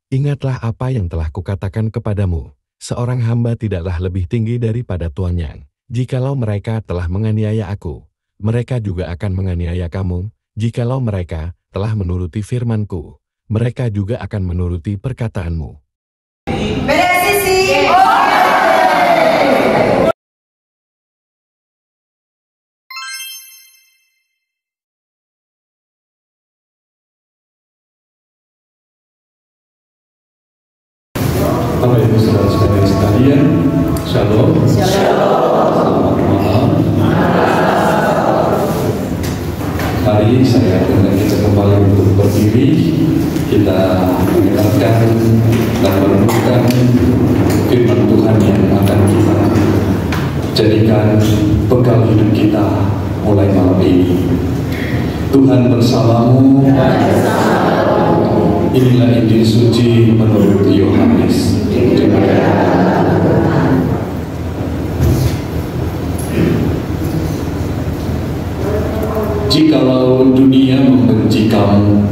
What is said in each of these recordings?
Ingatlah apa yang telah kukatakan kepadamu. Seorang hamba tidaklah lebih tinggi daripada tuannya. Jikalau mereka telah menganiaya aku, mereka juga akan menganiaya kamu. Jikalau mereka telah menuruti firman-Ku, mereka juga akan menuruti perkataanmu. Bapak Ibu saudara-saudari sekalian, Shalom. Selamat malam. Mari saya undang kita kembali untuk berdiri. Kita mendengarkan dan merenungkan firman Tuhan yang akan kita jadikan bekal hidup kita mulai malam ini. Tuhan bersamamu. Inilah Injil suci menurut Yohanes. Jikalau dunia membenci kamu,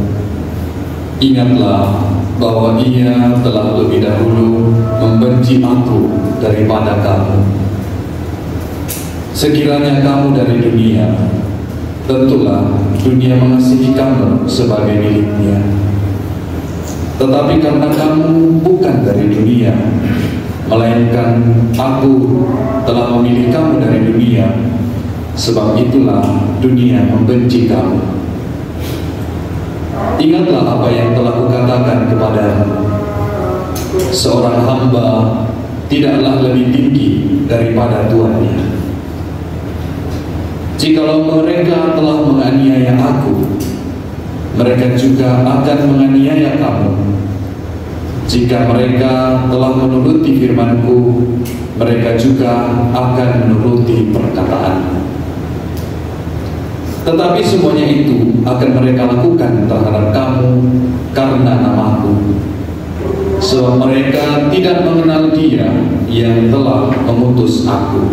ingatlah bahwa ia telah lebih dahulu membenci aku daripada kamu. Sekiranya kamu dari dunia, tentulah dunia mengasihi kamu sebagai miliknya. Tetapi karena kamu bukan dari dunia, melainkan aku telah memilih kamu dari dunia, sebab itulah dunia membenci kamu. Ingatlah apa yang telah kukatakan kepadamu. Seorang hamba tidaklah lebih tinggi daripada tuannya. Jikalau mereka telah menganiaya aku, mereka juga akan menganiaya kamu. Jika mereka telah menuruti firman-Ku, mereka juga akan menuruti perkataanmu. Tetapi semuanya itu akan mereka lakukan terhadap kamu karena nama-Ku, sebab mereka tidak mengenal Dia yang telah mengutus Aku.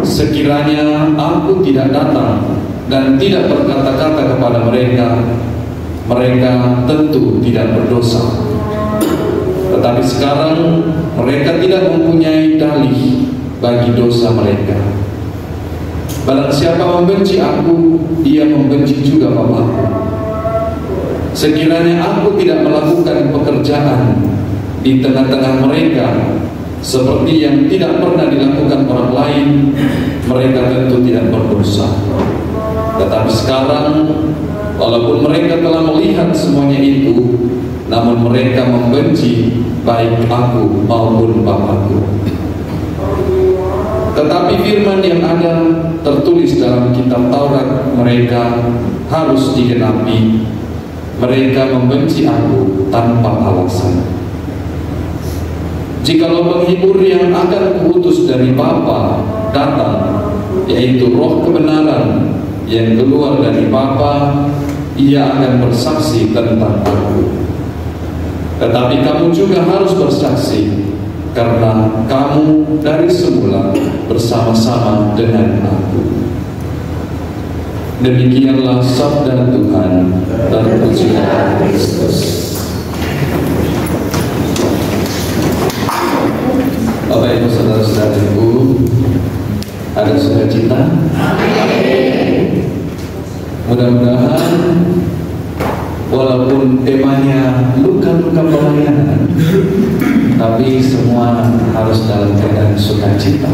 Sekiranya Aku tidak datang dan tidak berkata-kata kepada mereka, mereka tentu tidak berdosa. Tetapi sekarang mereka tidak mempunyai dalih bagi dosa mereka. Barang siapa membenci aku, dia membenci juga Bapa-Ku. Sekiranya aku tidak melakukan pekerjaan di tengah-tengah mereka seperti yang tidak pernah dilakukan orang lain, mereka tentu tidak berdosa. Tetapi sekarang, walaupun mereka telah melihat semuanya itu, namun mereka membenci baik aku maupun Bapa-Ku. Tetapi firman yang ada tertulis dalam kitab Taurat mereka harus digenapi. Mereka membenci aku tanpa alasan. Jikalau penghibur yang akan kuutus dari Bapa datang, yaitu Roh kebenaran yang keluar dari Bapa, ia akan bersaksi tentang aku. Tetapi kamu juga harus bersaksi, karena kamu dari semula bersama-sama dengan aku. Demikianlah sabda Tuhan. Terpujilah Kristus. Bapak Ibu saudara-saudariku, ada sukacita. Mudah-mudahan walaupun temanya luka-luka pelayanan, tapi semua harus dalam keadaan sukacita.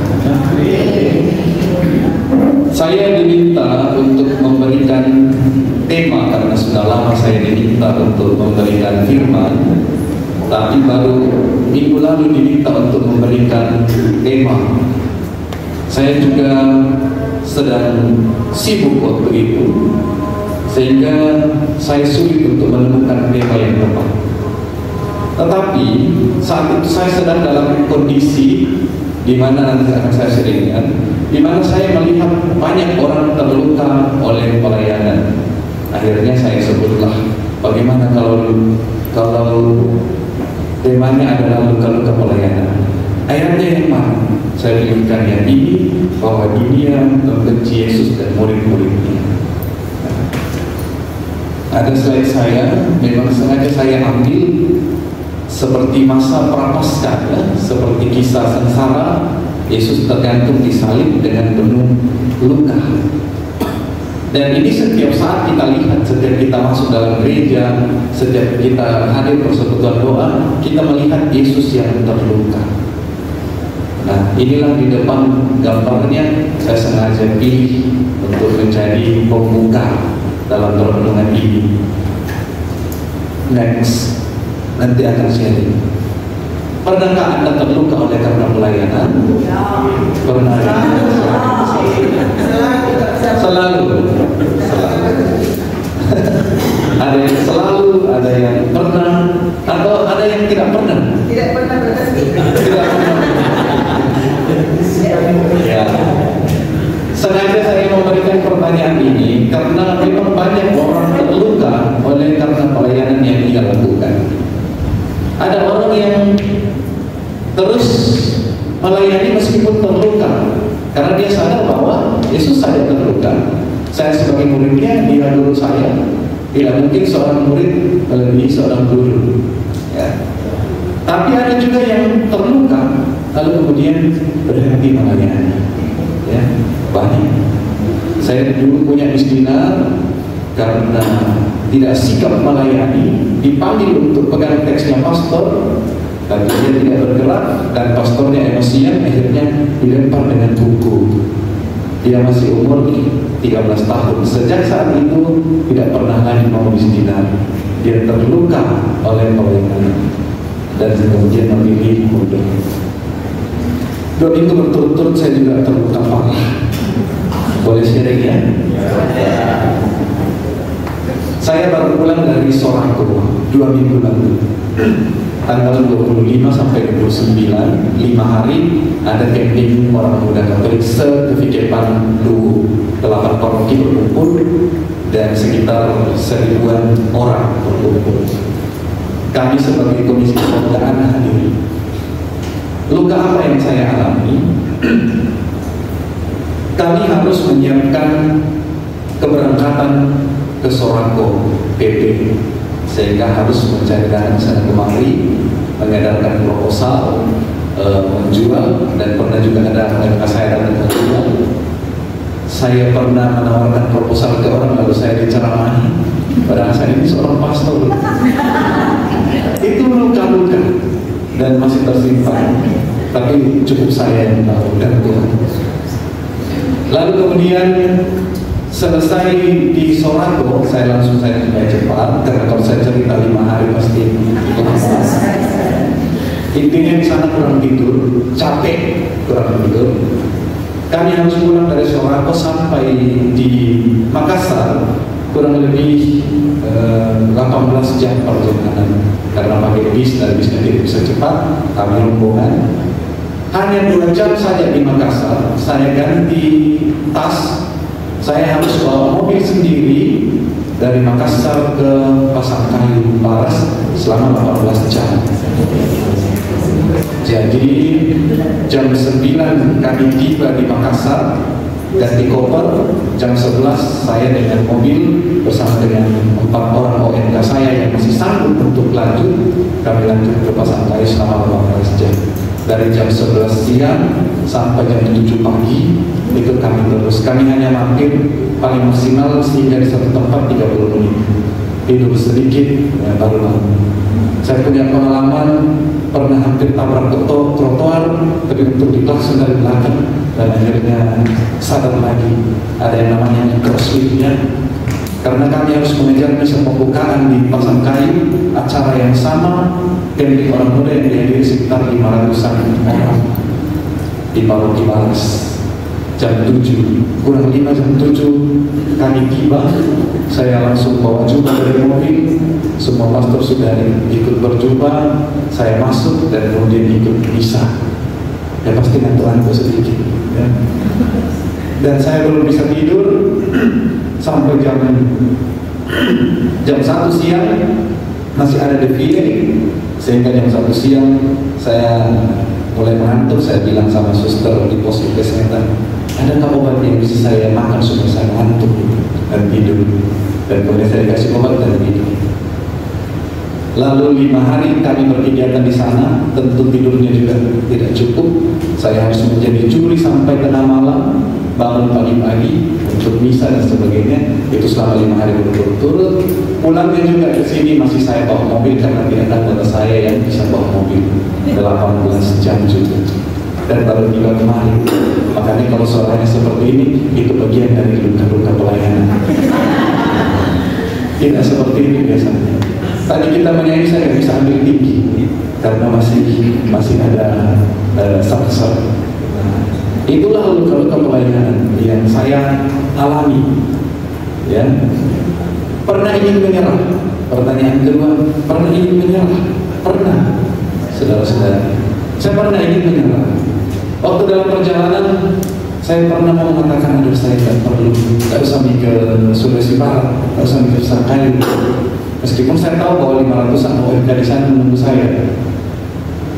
Saya diminta untuk memberikan tema karena sudah lama saya diminta untuk memberikan firman, tapi baru minggu lalu diminta untuk memberikan tema. Saya juga sedang sibuk waktu itu, sehingga saya sulit untuk menemukan tema yang tepat. Tetapi saat itu saya sedang dalam kondisi di mana nanti akan saya seringkan, di mana saya melihat banyak orang terluka oleh pelayanan. Akhirnya saya sebutlah, bagaimana kalau temanya adalah luka-luka pelayanan. Ayatnya yang mana? Saya pilihkan yang ini, bahwa dunia membenci Yesus dan murid-muridnya. Ada slide saya, memang sengaja saya ambil seperti masa prapaskah, ya, seperti kisah sengsara Yesus tergantung di salib dengan penuh luka. Dan ini setiap saat kita lihat, setiap kita masuk dalam gereja, setiap kita hadir persekutuan doa, kita melihat Yesus yang terluka. Nah, inilah di depan gambarnya saya sengaja pilih untuk menjadi pembuka dalam renungan ini. Next, nanti akan sharing. Pernahkah Anda terluka oleh karena pelayanan? Pernah. Selalu. Ada yang selalu, ada yang pernah, atau ada yang tidak pernah? Tidak pernah berkasih. Tidak pernah. Ya. Sengaja saya memberikan pertanyaan ini karena memang banyak orang terluka oleh karena pelayanan yang dia lakukan. Ada orang yang terus melayani meskipun terluka karena dia sadar bahwa Yesus saja terluka. Saya sebagai muridnya, dia guru saya. Tidak mungkin seorang murid melebihi seorang guru, ya. Tapi ada juga yang terluka lalu kemudian berhenti melayani, ya. Banyak. Saya dulu punya misdinar karena tidak sikap melayani, dipanggil untuk pegang teksnya pastor, tapi dia tidak bergerak dan pastornya emosian, akhirnya dilempar dengan buku. Dia masih umur 13 tahun. Sejak saat itu tidak pernah lagi mau misdinar. Dia terluka oleh pelayanan dan kemudian memilih mundur. 2 minggu berturut-turut saya juga terluka parah. Boleh sharing ya? Saya baru pulang dari Sorako 2 minggu lalu, tanggal 25 sampai 29, 5 hari ada camping orang muda Katolik se-Kevikepan Luwu. 8 paroki berkumpul dan sekitar 1000-an orang berkumpul. Kami sebagai komisi pemberdayaan hadir. Luka apa yang saya alami? Kami harus menyiapkan keberangkatan ke Sorako PP, sehingga harus mencari dana sana kemari, mengedarkan proposal, menjual, dan pernah juga ada mereka saya datang menjual. Saya pernah menawarkan proposal ke orang lalu saya diceramahi, padahal saya ini seorang pastor. Itu luka-luka dan masih tersimpan, tapi cukup saya yang tahu dan Tuhan. Lalu kemudian selesai di Sorako, saya langsung supaya cepat karena kalau saya cerita 5 hari pasti intinya di sana kurang tidur, capek, kurang tidur. Kami harus pulang dari Sorako sampai di Makassar kurang lebih 18 jam perjalanan karena pakai bis dan bisnya tidak bisa cepat. Kami rombongan hanya 2 jam saja di Makassar. Saya ganti tas. Saya harus bawa mobil sendiri dari Makassar ke Pasangkayu Paras selama 18 jam. Jadi jam 9 kami tiba di Makassar, ganti koper. Jam 11 saya dengan mobil bersama dengan 4 orang ONK saya yang masih sanggup untuk lanjut. Kami lanjut ke Pasangkayu selama 18 jam. Dari jam 11 siang sampai jam 7 pagi itu kami terus. Kami hanya mampir paling maksimal sehingga di satu tempat 30 menit. Tidur sedikit, ya, baru bangun. Saya punya pengalaman pernah hampir tabrak trotoar, tapi untuk diklakson dari belakang dan akhirnya sadar lagi ada yang namanya crossfit-nya. Karena kami harus mengejar misa pembukaan di Pasangkayu, acara yang sama, camping orang muda yang dihadiri sekitar 500-an orang di Paroki Balas. Jam 7, kurang 5 jam 7 kami tiba. Saya langsung bawa jubah dari mobil. Semua pastor sudah ikut berjubah. Saya masuk dan kemudian ikut misa. Ya pasti ngantuanku sedikit, ya. Dan saya belum bisa tidur sampai jam 1 siang masih ada defile, sehingga jam 1 siang saya mulai mengantuk. Saya bilang sama suster di pos kesehatan, adakah obat yang bisa saya makan supaya saya ngantuk dan tidur? Dan kemudian saya kasih obat dan tidur. Lalu 5 hari kami berkegiatan di sana, tentu tidurnya juga tidak cukup. Saya harus menjadi juri sampai tengah malam, bangun pagi-pagi untuk misa dan sebagainya. Itu selama 5 hari berturut-turut. Pulangnya juga ke sini masih saya bawa mobil karena tidak ada saya yang bisa bawa mobil. 18 jam juga. Dan baru tiba kemarin. Makanya kalau suaranya seperti ini, itu bagian dari luka-luka pelayanan. Tidak seperti ini biasanya. Tadi kita menyanyi, saya nggak bisa ambil tinggi karena masih ada sak-sak. Itulah luka-luka pelayanan yang saya alami. Ya, pernah ingin menyerah? Pertanyaan kedua, pernah ingin menyerah? Pernah, saudara-saudara. Saya pernah ingin menyerah. Waktu dalam perjalanan, saya pernah mau mengatakan, aduh saya tidak perlu, tidak usah ke Sulawesi Barat, tidak usah ke Sakayu. Meskipun saya tahu bahwa 500-an OMK di sana menunggu saya.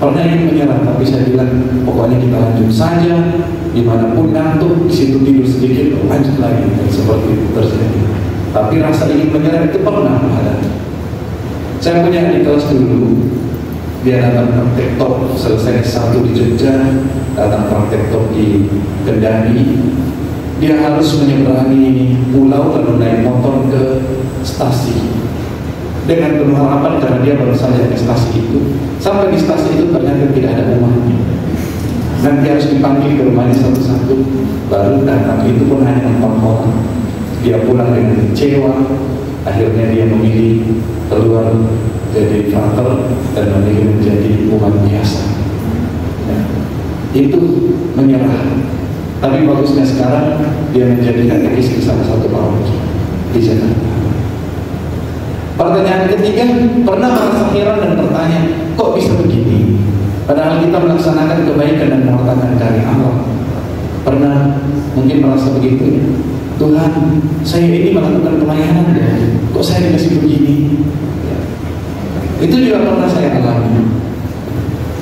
Pernah ingin menyerah, tapi saya bilang pokoknya kita lanjut saja. Dimanapun ngantuk, di situ tidur sedikit, lanjut lagi. Dan seperti itu terjadi. Tapi rasa ingin menyerah itu pernah ada. Saya punya adik kelas dulu, dia datang praktek top, selesai S1 di Jogja, datang praktek top di Kendari. Dia harus menyeberangi pulau lalu naik motor ke stasi. Dengan penuh harapan karena dia baru saja ke stasi itu. Sampai di stasi itu ternyata tidak ada rumahnya. Dan dia harus dipanggil ke rumahnya satu-satu. Baru datang itu pun hanya 4 orang. Dia pulang dengan kecewa. Akhirnya dia memilih keluar jadi frater dan memilih menjadi umat biasa. Ya. Itu menyerah. Tapi bagusnya sekarang dia menjadi katekis di salah satu paroki di Jakarta. Pertanyaan ketiga, pernah merasa heran dan bertanya, kok bisa begini? Padahal kita melaksanakan kebaikan dan mewartakan karya Allah. Pernah mungkin merasa begitu ya? Tuhan, saya ini melakukan pelayanan ya, kok saya dikasih begini? Ya. Itu juga pernah saya alami.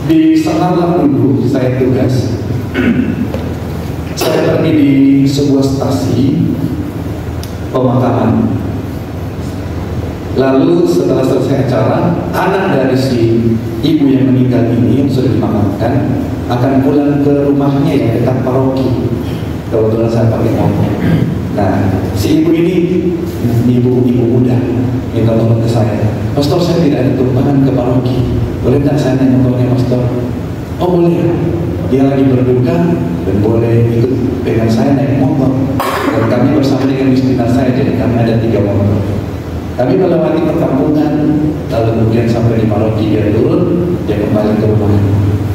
Di Sakarla dulu saya tugas, saya pergi di sebuah stasi pemakaman. Lalu setelah selesai acara, anak dari si ibu yang meninggal ini yang sudah dimakamkan akan pulang ke rumahnya yang dekat paroki. Kebetulan saya pakai motor. Nah, si ibu ini ibu muda minta tolong ke saya. Pastor, saya tidak ada tumpangan ke paroki. Boleh tak saya naik motornya, Pastor? Oh boleh. Dia lagi berduka dan boleh ikut dengan saya naik motor. Dan kami bersama dengan istri saya, jadi kami ada 3 motor. Kami melewati perkampungan, lalu kemudian sampai di paroki dia turun, dia kembali ke rumah.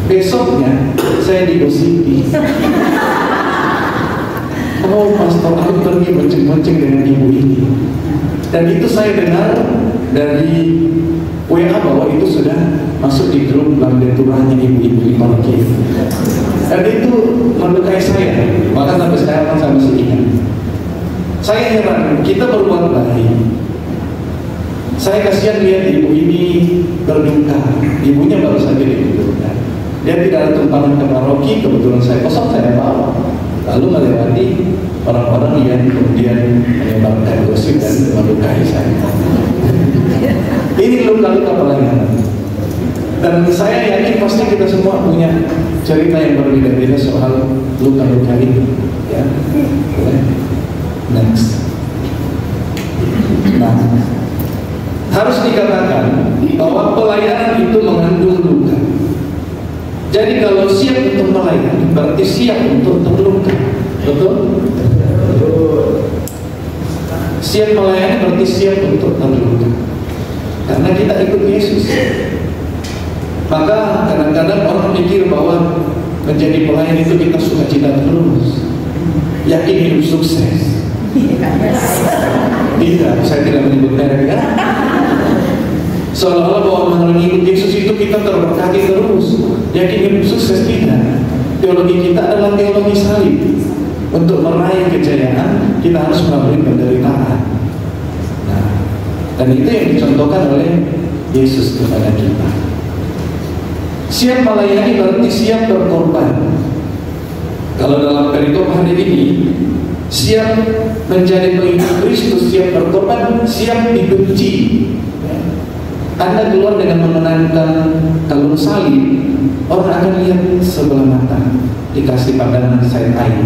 Besoknya saya digosipi. Oh, Pastor, aku pergi bonceng-bonceng dengan ibu ini. Dan itu saya dengar dari WA bahwa itu sudah masuk di grup lambeturanya ibu-ibu di paroki. Dan itu melukai saya. Maka sampai sekarang saya masih ingat. Saya heran, kita berbuat baik. Saya kasihan lihat ibu ini berduka. Ibunya baru saja dikuburkan. Dia tidak ada tumpangan ke paroki, kebetulan saya kosong, saya bawa. Lalu melewati orang-orang yang kemudian menyebarkan gosip dan melukai saya. Ini luka-luka pelayanan. Dan saya yakin pasti kita semua punya cerita yang berbeda-beda soal luka-luka ini. Ya, next. Nah, harus dikatakan bahwa pelayanan itu mengandung luka. Jadi kalau siap untuk melayani, berarti siap untuk terluka. Betul? Siap melayani berarti siap untuk terluka. Karena kita ikut Yesus. Maka kadang-kadang orang pikir bahwa menjadi pelayan itu kita sukacita terus, yakin hidup sukses. Tidak, saya tidak menyebut merek ya. Seolah-olah bahwa mengikut Yesus itu kita terberkati terus, yakin hidup sukses. Tidak. Teologi kita adalah teologi salib. Untuk meraih kejayaan kita harus melalui penderitaan. Nah, dan itu yang dicontohkan oleh Yesus kepada kita. Siap melayani berarti siap berkorban. Kalau dalam perikop hari ini, siap menjadi pengikut Kristus, siap berkorban, siap dibenci. Anda keluar dengan mengenangkan kalung salib, orang akan lihat sebelah mata, dikasih pandangan sayang air.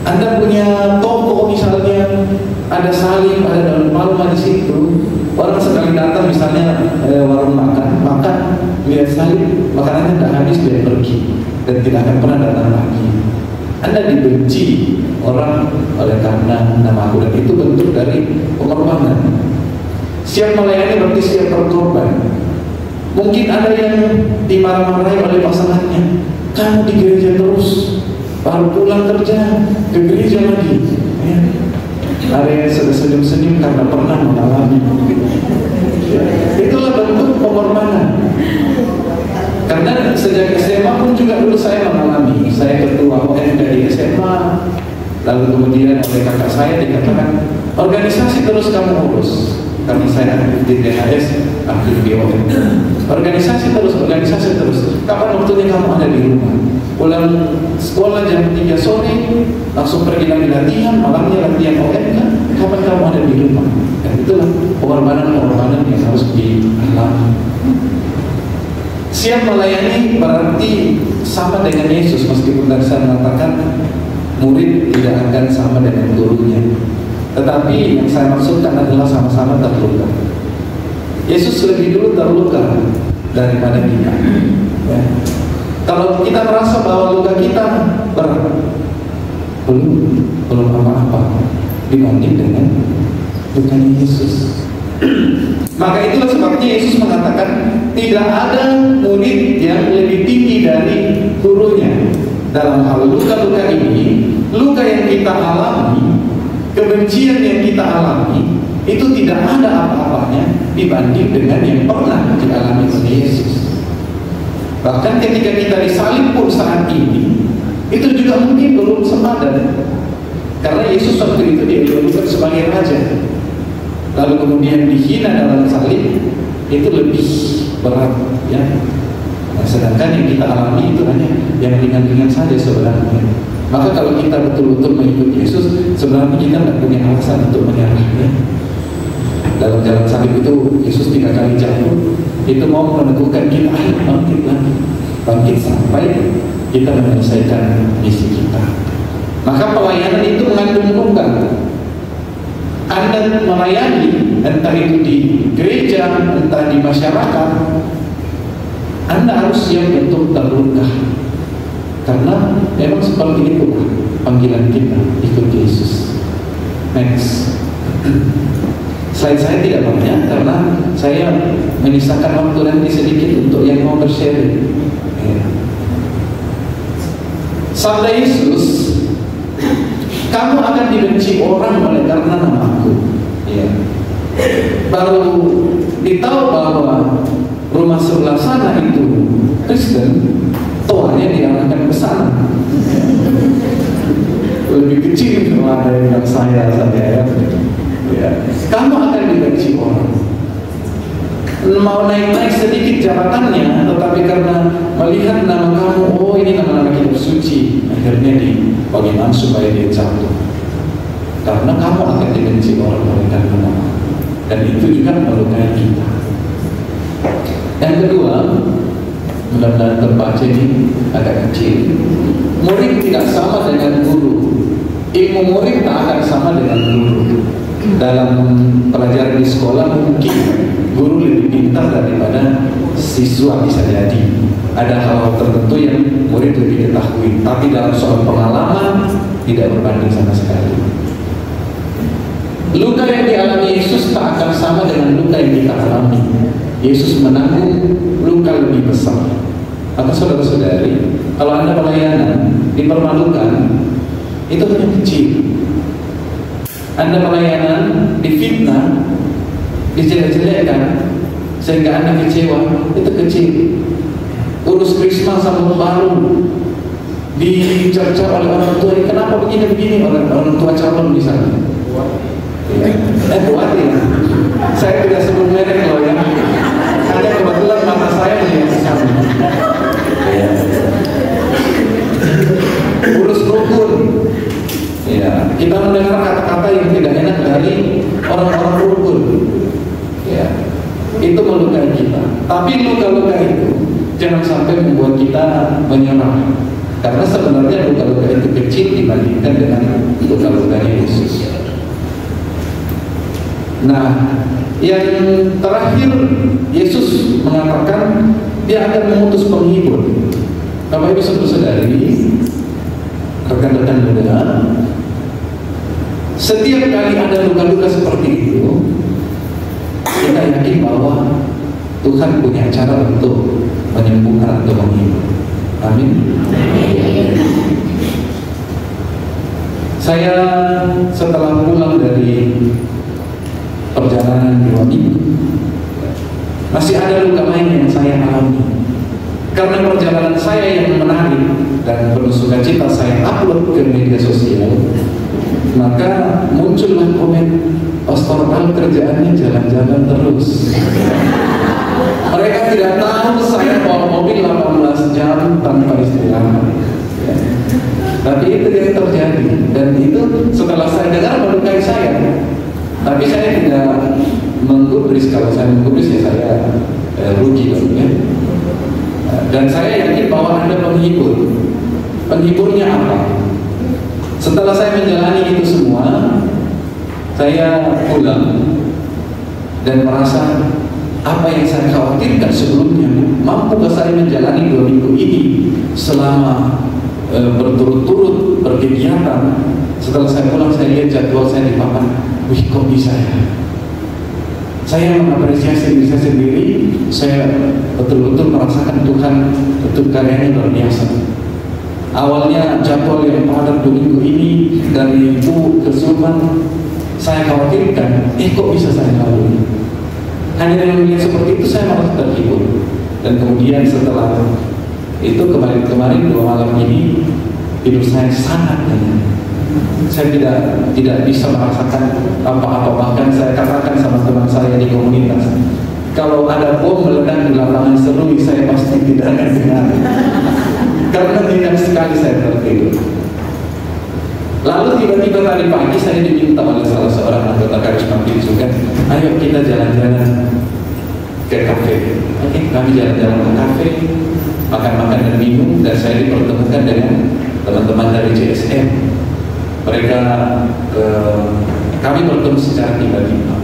Anda punya toko misalnya, ada salib, ada daun palma di situ. Orang sekali datang misalnya warung makan, lihat salib, makanannya tidak habis, dia pergi dan tidak akan pernah datang lagi. Anda dibenci orang oleh karena nama aku, dan itu bentuk dari pengorbanan. Siap melayani berarti siap berkorban. Mungkin ada yang dimarah-marahi oleh pasangannya, kamu di gereja terus, baru pulang kerja ke gereja lagi. Ya. Ada yang sudah senyum-senyum karena pernah mengalami. Ya. Itulah bentuk pengorbanan. Karena sejak SMA pun juga dulu saya mengalami. Saya ketua OMK di SMA, lalu kemudian oleh kakak saya dikatakan organisasi terus kamu urus. Karena saya aktif di DHS, aktif di OMK. Organisasi terus. Kapan waktunya kamu ada di rumah? Pulang sekolah jam 3 sore, langsung pergi lagi latihan, malamnya latihan OMK. Kapan kamu ada di rumah? Dan itulah pengorbanan yang harus dialami. Siap melayani berarti sama dengan Yesus, meskipun tadi saya mengatakan murid tidak akan sama dengan gurunya. Tetapi yang saya maksudkan adalah sama-sama terluka. Yesus lebih dulu terluka daripada kita. Ya. Kalau kita merasa bahwa luka kita berat, belum apa-apa dibanding dengan luka Yesus. Maka itulah sebabnya Yesus mengatakan tidak ada murid yang lebih tinggi dari gurunya. Dalam hal luka-luka ini, luka yang kita alami, kebencian yang kita alami, itu tidak ada apa-apanya dibanding dengan yang pernah dialami oleh Yesus. Bahkan ketika kita disalib pun saat ini, itu juga mungkin belum sepadan. Karena Yesus waktu itu diidolakan sebagai raja, lalu kemudian dihina dalam salib, itu lebih berat, ya. Nah, sedangkan yang kita alami itu hanya yang ringan-ringan saja sebenarnya. Maka kalau kita betul-betul mengikut Yesus, sebenarnya kita tidak punya alasan untuk menyerah. Ya. Dalam jalan salib itu Yesus 3 kali jatuh, itu mau meneguhkan kita, ayo bangkit lagi, bangkit sampai kita menyelesaikan misi kita. Maka pelayanan itu mengandung luka. Anda melayani, entah itu di gereja, entah di masyarakat, Anda harus siap untuk terluka. Karena memang seperti itu panggilan kita ikut Yesus. Next. Slide saya tidak banyak karena saya menyisakan waktu nanti sedikit untuk yang mau bersharing. Sabda Yesus, kamu akan dibenci orang oleh karena namaku. Ya. Baru ditahu bahwa rumah sebelah sana itu Kristen, toanya diarahkan ke sana. Lebih kecil rumah dari yang saya saja, ya. Kamu akan dibenci orang. Mau naik-naik sedikit jabatannya, tetapi karena melihat nama kamu, oh ini nama-nama kitab suci, akhirnya bagaimana supaya dia jatuh. Karena kamu akan dibenci orang oleh karena nama, dan itu juga melukai kita. Yang kedua, mudah-mudahan terbaca ini agak kecil. Murid tidak sama dengan guru. Ilmu murid tak akan sama dengan guru. Dalam pelajaran di sekolah mungkin guru lebih pintar daripada siswa, bisa jadi. Ada hal-hal tertentu yang murid lebih ketahui, tapi dalam soal pengalaman tidak berbanding sama sekali. Luka yang dialami Yesus tak akan sama dengan luka yang kita alami. Yesus menanggung luka lebih besar. Maka saudara-saudari, kalau Anda pelayanan dipermalukan, itu hanya kecil. Anda pelayanan difitnah, dijelek-jelekkan sehingga Anda kecewa, itu kecil. Urus krisma sama baru dicerca oleh orang tua, kenapa begini-begini, orang tua calon misalnya. Buat ya. Saya tidak sebut merek loh ya. Hanya kebetulan mata saya melihat ke sana. jangan sampai membuat kita menyerah. Karena sebenarnya luka-luka itu kecil dibandingkan dengan luka-luka Yesus. Nah, yang terakhir Yesus mengatakan dia akan mengutus penghibur. Bapak Ibu saudari, rekan-rekan muda, setiap kali ada luka-luka seperti itu, kita yakin bahwa Tuhan punya cara untuk menyembuhkan atau menghibur. Amin. Saya setelah pulang dari perjalanan 2 minggu, masih ada luka lain yang saya alami. Karena perjalanan saya yang menarik dan penuh sukacita saya upload ke media sosial, maka muncullah komen, Pastor Al kerjaannya jalan-jalan terus. Mereka tidak tahu saya bawa mobil 18 jam tanpa istirahat. Ya. Tapi itu yang terjadi, dan itu setelah saya dengar melukai saya. Tapi saya tidak menggubris. Kalau saya menggubris ya saya rugi dong ya. Dan saya yakin bahwa ada penghibur. Penghiburnya apa? Setelah saya menjalani itu semua, saya pulang dan merasa apa yang saya khawatirkan sebelumnya, mampukah saya menjalani 2 minggu ini selama berturut-turut berkegiatan. Setelah saya pulang, saya lihat jadwal saya di papan, wih kok bisa ya? Saya mengapresiasi diri saya sendiri. Saya betul-betul merasakan Tuhan betul karyanya luar biasa. Awalnya jadwal yang padat 2 minggu ini dari itu ke Sulman, saya khawatirkan, kok bisa saya lalui? Hanya dengan melihat seperti itu saya merasa terhibur. Dan kemudian setelah itu kemarin 2 malam ini tidur saya sangat nyenyak. Saya tidak bisa merasakan apa-apa. Bahkan saya katakan sama teman saya di komunitas, kalau ada bom meledak di lapangan Serui, saya pasti tidak akan dengar. Karena tidak sekali saya tertidur. Lalu tiba-tiba tadi pagi saya diminta oleh salah seorang anggota karismatik juga, ayo kita jalan-jalan ke kafe. Oke, kami jalan-jalan ke kafe, makan-makan dan minum, dan saya dipertemukan dengan teman-teman dari JSM. Kami bertemu secara tiba-tiba,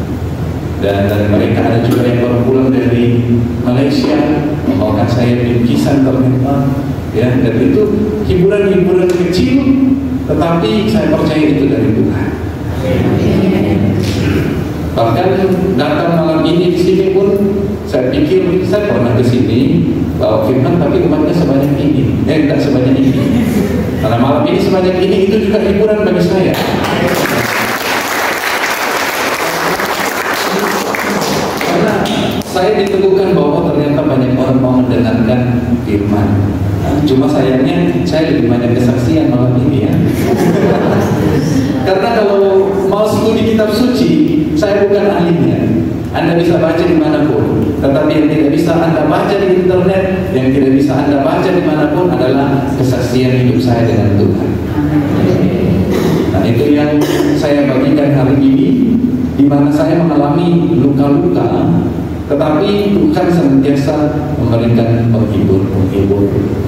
dan dari mereka ada juga yang baru pulang dari Malaysia membawakan saya bingkisan ternyata, ya, dan itu hiburan-hiburan kecil, tetapi saya percaya itu dari Tuhan. Bahkan datang malam ini di sini pun saya pikir saya pernah ke sini bawa firman, tapi umatnya sebanyak ini, tidak sebanyak ini. Karena malam ini sebanyak ini, itu juga hiburan bagi saya. Karena saya diteguhkan bahwa ternyata banyak orang mau mendengarkan firman. Cuma sayangnya saya lebih banyak kesaksian malam ini ya. Karena kalau mau studi kitab suci, saya bukan ahlinya. Anda bisa baca dimanapun, tetapi yang tidak bisa Anda baca di internet, yang tidak bisa Anda baca dimanapun adalah kesaksian hidup saya dengan Tuhan. Nah, itu yang saya bagikan hari ini, di mana saya mengalami luka-luka, tetapi Tuhan senantiasa memberikan penghibur,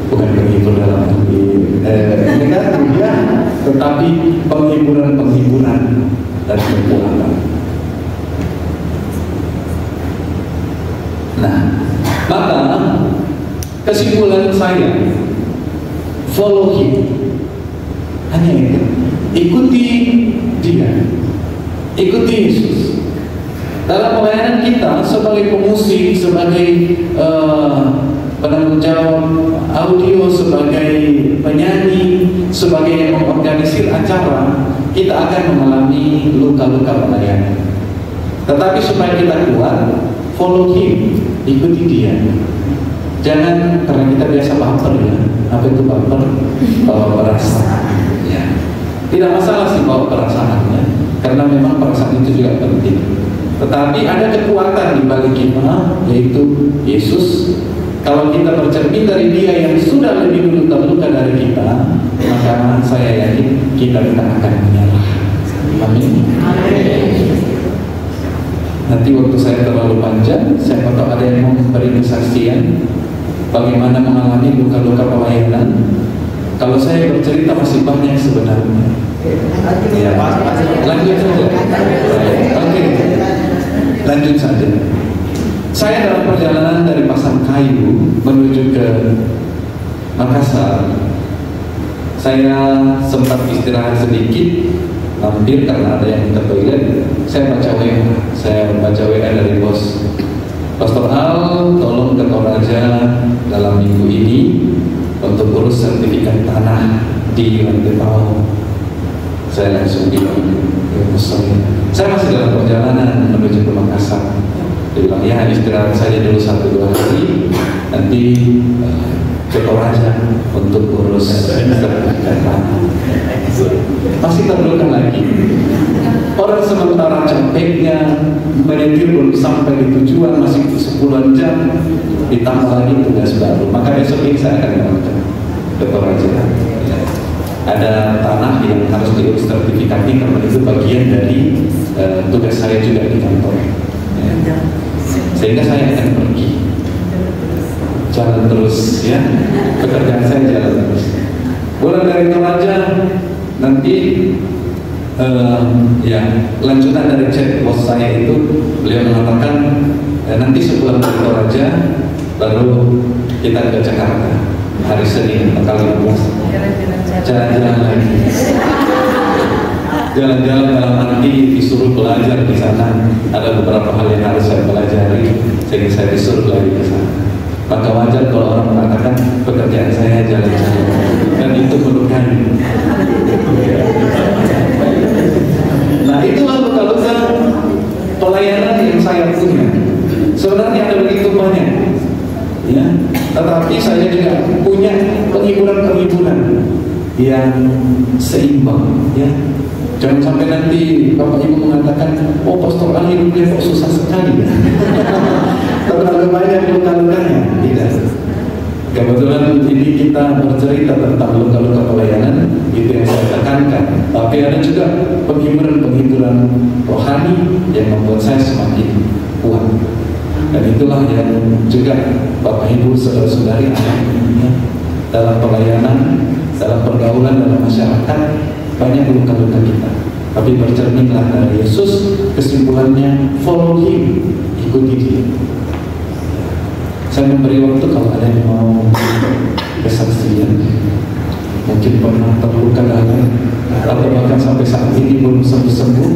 bukan penghibur dalam arti negatif ya, tetapi penghiburan dan kekuatan. Nah, maka kesimpulan saya, follow him. Hanya itu. Ikuti dia. Ikuti Yesus. Dalam pelayanan kita sebagai pemusik, sebagai penanggung jawab audio, sebagai penyanyi, sebagai yang mengorganisir acara, kita akan mengalami luka-luka pelayanan. Tetapi supaya kita kuat, follow him, ikuti dia. Jangan karena kita biasa baper ya. Apa itu baper? Bawa perasaan ya. Tidak masalah sih bawa perasaannya, karena memang perasaan itu juga penting. Tetapi ada kekuatan di balik kita, yaitu Yesus. Kalau kita bercermin dari dia yang sudah lebih dulu terluka dari kita, maka saya yakin kita tidak akan menyerah. Amin. Nanti waktu saya terlalu panjang, saya tahu ada yang mau memberi kesaksian. bagaimana mengalami luka-luka pelayanan. Kalau saya bercerita masih banyak sebenarnya. Ya, lanjut saja. Oke, lanjut saja. Saya dalam perjalanan dari Pasangkayu menuju ke Makassar, saya sempat istirahat sedikit, hampir karena ada yang minta toilet. Saya baca WA dari bos. Pastor Al, tolong ke Toraja dalam minggu ini untuk urus sertifikat tanah di lantai bawah. Saya langsung bilang, saya masih dalam perjalanan menuju ke Makassar. Dia bilang, ya istirahat saja dulu 1-2 hari, nanti ke Toraja untuk urus sertifikat tanah. Masih terluka lagi. Orang sementara capeknya menyetir belum sampai di tujuan, masih 10 jam, ditambah lagi tugas baru. Maka besok ini saya akan berangkat ke Toraja. Ada tanah yang harus diurus sertifikatnya karena itu bagian dari tugas saya juga di kantor. Sehingga saya akan pergi, jalan terus ya, pekerjaan saya jalan terus. Pulang dari Toraja nanti ya lanjutan dari chat bos saya itu, beliau mengatakan nanti sepulang dari Toraja baru kita ke Jakarta hari Senin tanggal 15. Jalan-jalan lagi. Jalan-jalan dalam arti disuruh belajar di sana. Ada beberapa hal yang harus saya pelajari sehingga saya disuruh lagi ke sana. Maka wajar kalau orang mengatakan pekerjaan saya jalan-jalan, dan itu melukai. Nah itulah luka-luka pelayanan yang saya punya. Sebenarnya ada begitu banyak, ya. Tetapi saya juga punya penghiburan-penghiburan yang seimbang, ya. Jangan sampai nanti Bapak Ibu mengatakan, oh Pastor Al hidupnya kok susah sekali ya. Terlalu banyak luka-lukanya. Tidak. Kebetulan ini kita bercerita tentang luka-luka pelayanan, itu yang saya tekankan. Tapi ada juga penghiburan-penghiburan rohani yang membuat saya semakin kuat. Dan itulah yang juga Bapak Ibu saudara-saudari alami dalam pelayanan, dalam pergaulan, dalam masyarakat. Banyak luka-luka kita, tapi bercerminlah dari Yesus. Kesimpulannya, follow Him, ikuti Dia. Saya memberi waktu kalau ada yang mau kesaksian, mungkin pernah terluka dalam atau bahkan sampai saat ini belum sembuh-sembuh.